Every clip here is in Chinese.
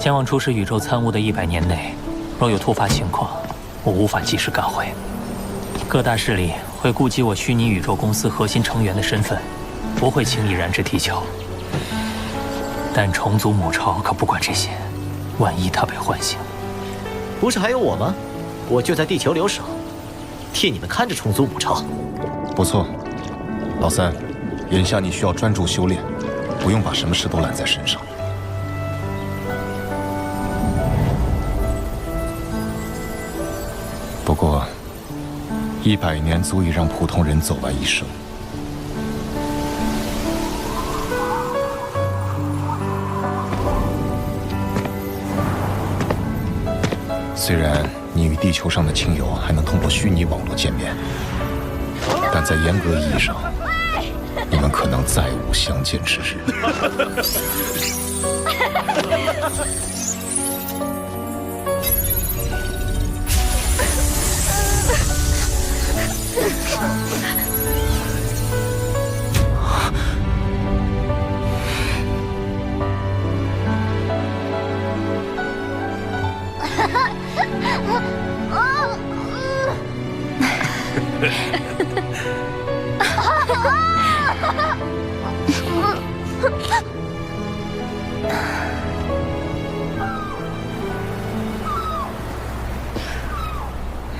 前往出使宇宙参悟的100年内，若有突发情况，我无法及时赶回。各大势力会顾及我虚拟宇宙公司核心成员的身份，不会轻易染指地球。但重组母巢可不管这些，万一他被唤醒，不是还有我吗？我就在地球留守，替你们看着重组母巢。不错，老三，眼下你需要专注修炼，不用把什么事都揽在身上。不过，100年足以让普通人走完一生。虽然你与地球上的亲友还能通过虚拟网络见面，但在严格意义上，你们可能再无相见之日。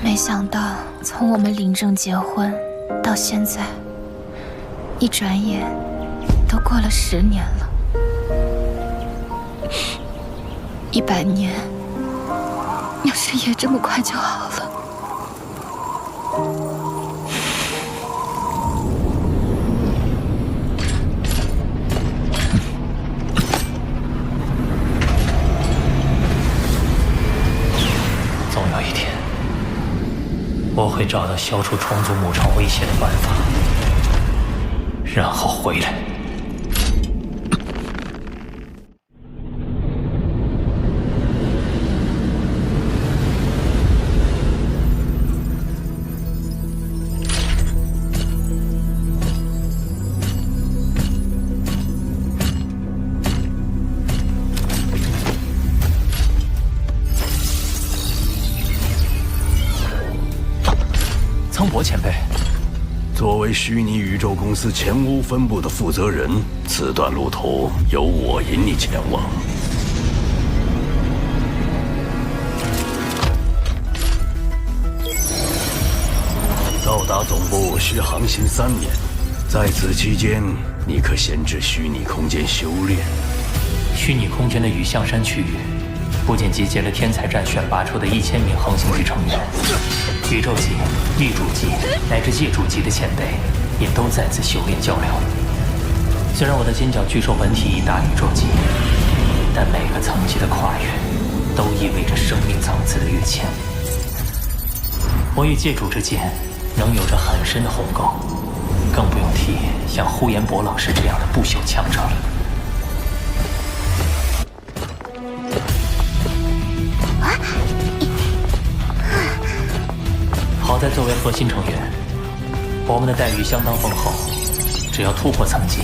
没想到，从我们领证结婚到现在，一转眼都过了10年了。100年，要是也这么快就好了。总有一天，我会找到消除重组母巢威胁的办法，然后回来。苍博前辈，作为虚拟宇宙公司前屋分部的负责人，此段路途由我引你前往。到达总部需航行3年，在此期间，你可先至虚拟空间修炼。虚拟空间的雨象山区域，不仅集结了天才战选拔出的1000名恒星级成员，宇宙级、异主级乃至业主级的前辈也都在此修炼较量。虽然我的金角巨兽本体已达宇宙级，但每个层级的跨越，都意味着生命层次的跃迁。我与界主之间仍有着很深的鸿沟，更不用提像呼延博老师这样的不朽强者了。好在作为核心成员，我们的待遇相当丰厚。只要突破层级，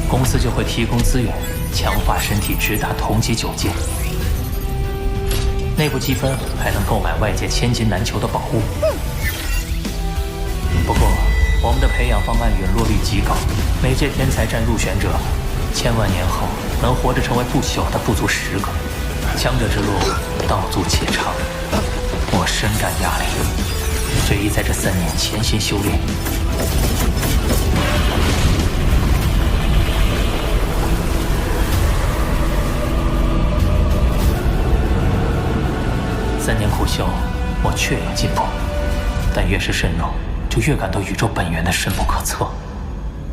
公司就会提供资源，强化身体直达同级9阶。内部积分还能购买外界千金难求的宝物。不过，我们的培养方案陨落率极高，每届天才战入选者，1000万年后能活着成为不朽的不足10个。强者之路道阻且长，我深感压力。决意在这3年潜心修炼。3年苦修，我确有进步，但越是深入，就越感到宇宙本源的深不可测，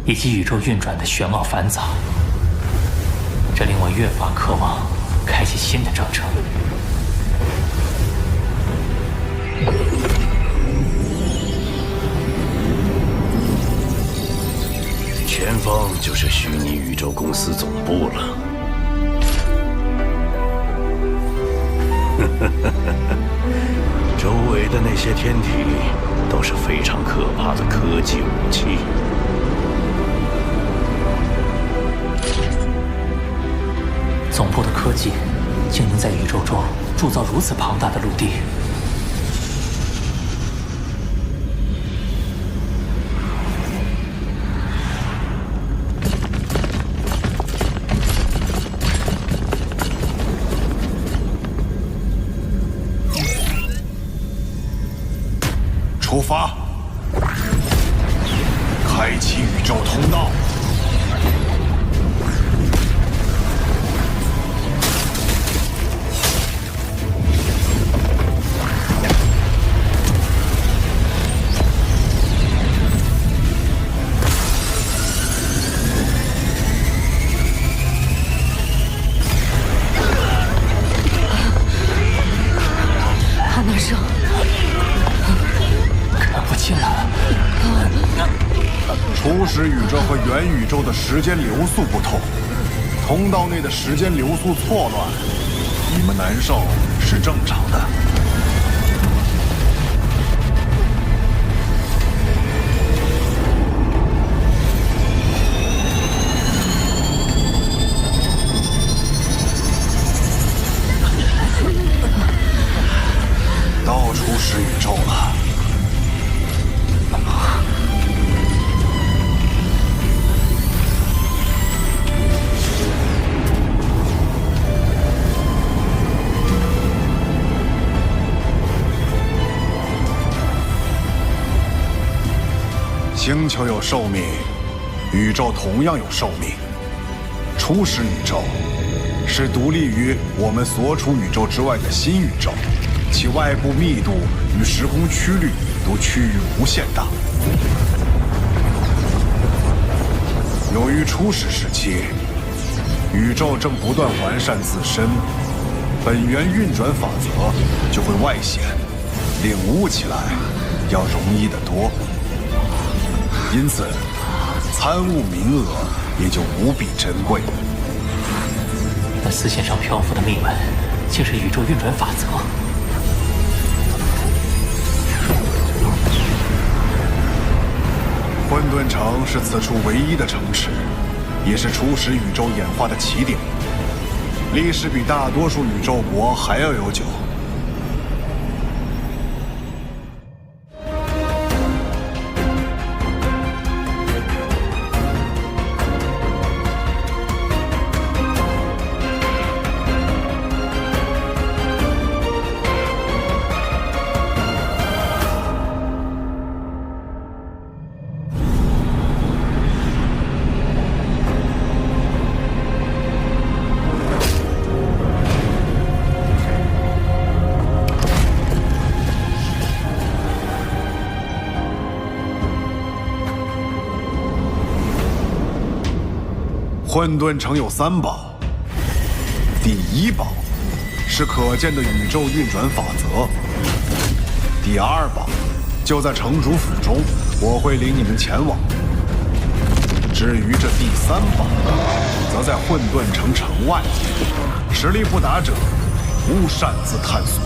以及宇宙运转的玄奥繁杂。这令我越发渴望开启新的征程。前方就是虚拟宇宙公司总部了。周围的那些天体都是非常可怕的科技武器。总部的科技竟能在宇宙中铸造如此庞大的陆地。出发，开启宇宙通道。好难受。看不清了。初始宇宙和元宇宙的时间流速不同，通道内的时间流速错乱，你们难受是正常的。到初始宇宙了。星球有寿命，宇宙同样有寿命。初始宇宙是独立于我们所处宇宙之外的新宇宙，其外部密度与时空曲率都趋于无限大。由于初始时期，宇宙正不断完善自身，本源运转法则就会外显，领悟起来要容易得多。因此，参悟名额也就无比珍贵。那丝线上漂浮的铭文，竟是宇宙运转法则。混沌城是此处唯一的城池，也是初始宇宙演化的起点，历史比大多数宇宙国还要悠久。混沌城有3宝，第1宝是可见的宇宙运转法则，第2宝就在城主府中，我会领你们前往。至于这第3宝，则在混沌城城外，实力不达者勿擅自探索。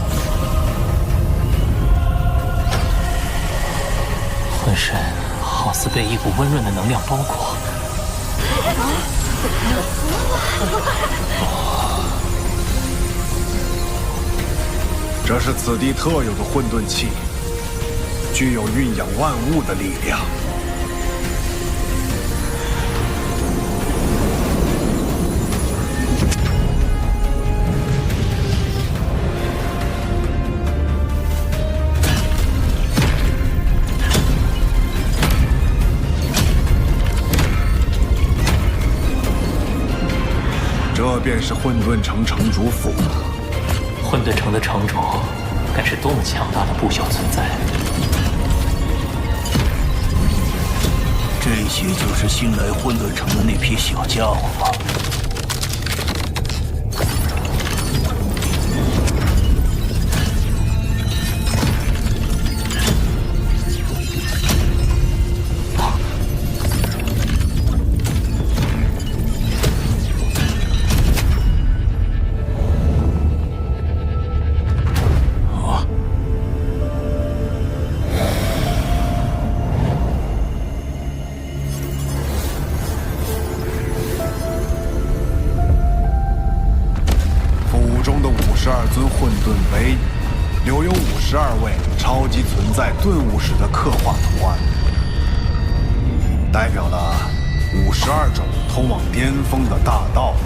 浑身好似被一股温润的能量包裹。这是此地特有的混沌气，具有蕴养万物的力量。这便是混沌城城主府。混沌城的城主，该是多么强大的不朽存在！这些就是新来混沌城的那批小家伙吗？在顿悟时的刻画图案，代表了52种通往巅峰的大道。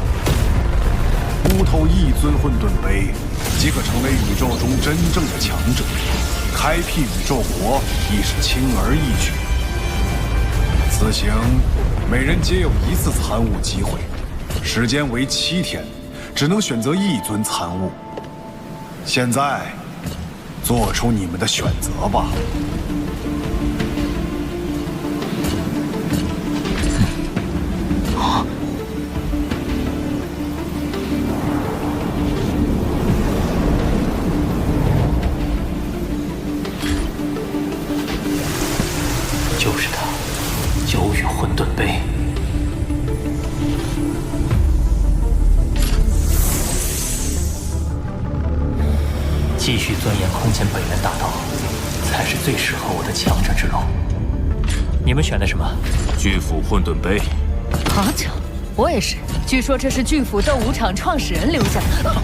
悟透一尊混沌杯，即可成为宇宙中真正的强者，开辟宇宙国亦是轻而易举。此行，每人皆有1次参悟机会，时间为7天，只能选择1尊参悟。现在，做出你们的选择吧。就是他，九羽混沌杯。继续钻研空间本源大道，才是最适合我的强者之路。你们选的什么？巨斧混沌杯。好巧，我也是。据说这是巨斧斗武场创始人留下的。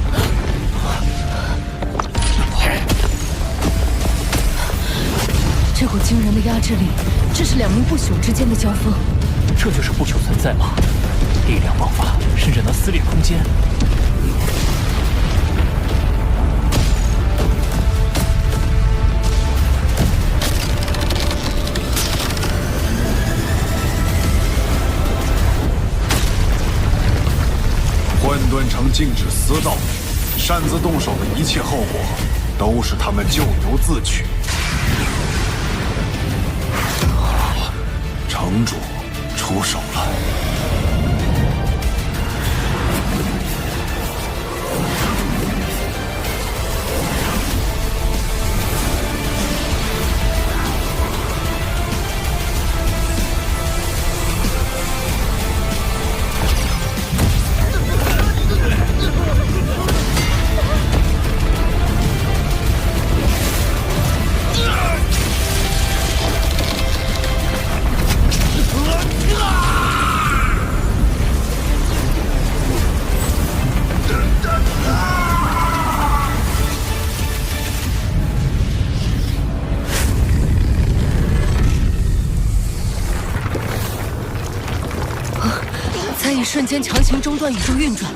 这股惊人的压制力，这是两名不朽之间的交锋。这就是不朽存在吗？力量爆发，甚至能撕裂空间。混沌城禁止私道，擅自动手的一切后果，都是他们咎由自取。城主出手了。瞬间强行中断宇宙运转，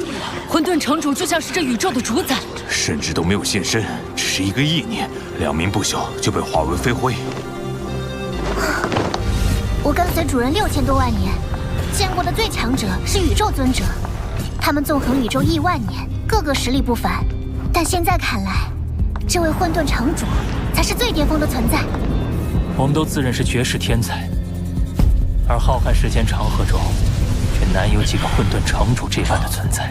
混沌城主就像是这宇宙的主宰，甚至都没有现身，只是一个意念，两名不朽就被化为飞灰。我跟随主人6000多万年，见过的最强者是宇宙尊者，他们纵横宇宙亿万年，个个实力不凡。但现在看来，这位混沌城主才是最巅峰的存在。我们都自认是绝世天才，而浩瀚时间长河中，却难有几个混沌城主这般的存在。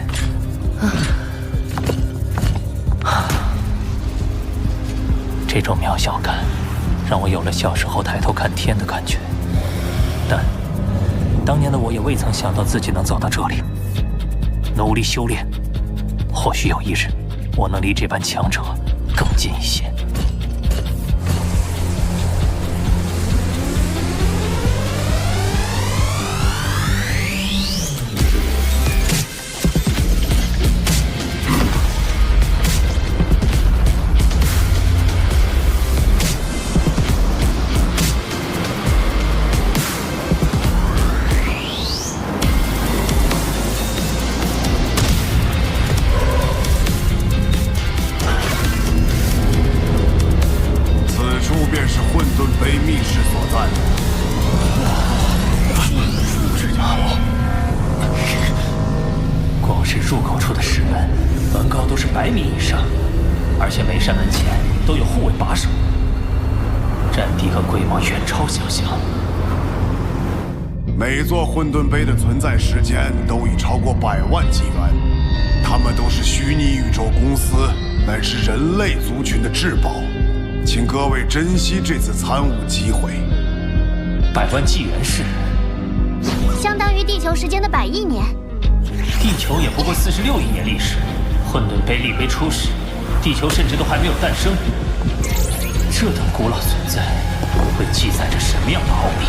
这种渺小感，让我有了小时候抬头看天的感觉。但当年的我也未曾想到自己能走到这里。努力修炼，或许有一日，我能离这般强者更近一些。每座混沌杯的存在时间都已超过100万纪元，它们都是虚拟宇宙公司乃至人类族群的至宝，请各位珍惜这次参悟机会。100万纪元是相当于地球时间的100亿年。地球也不过46亿年历史，混沌杯立杯出世，地球甚至都还没有诞生。这等古老存在，会记载着什么样的奥秘？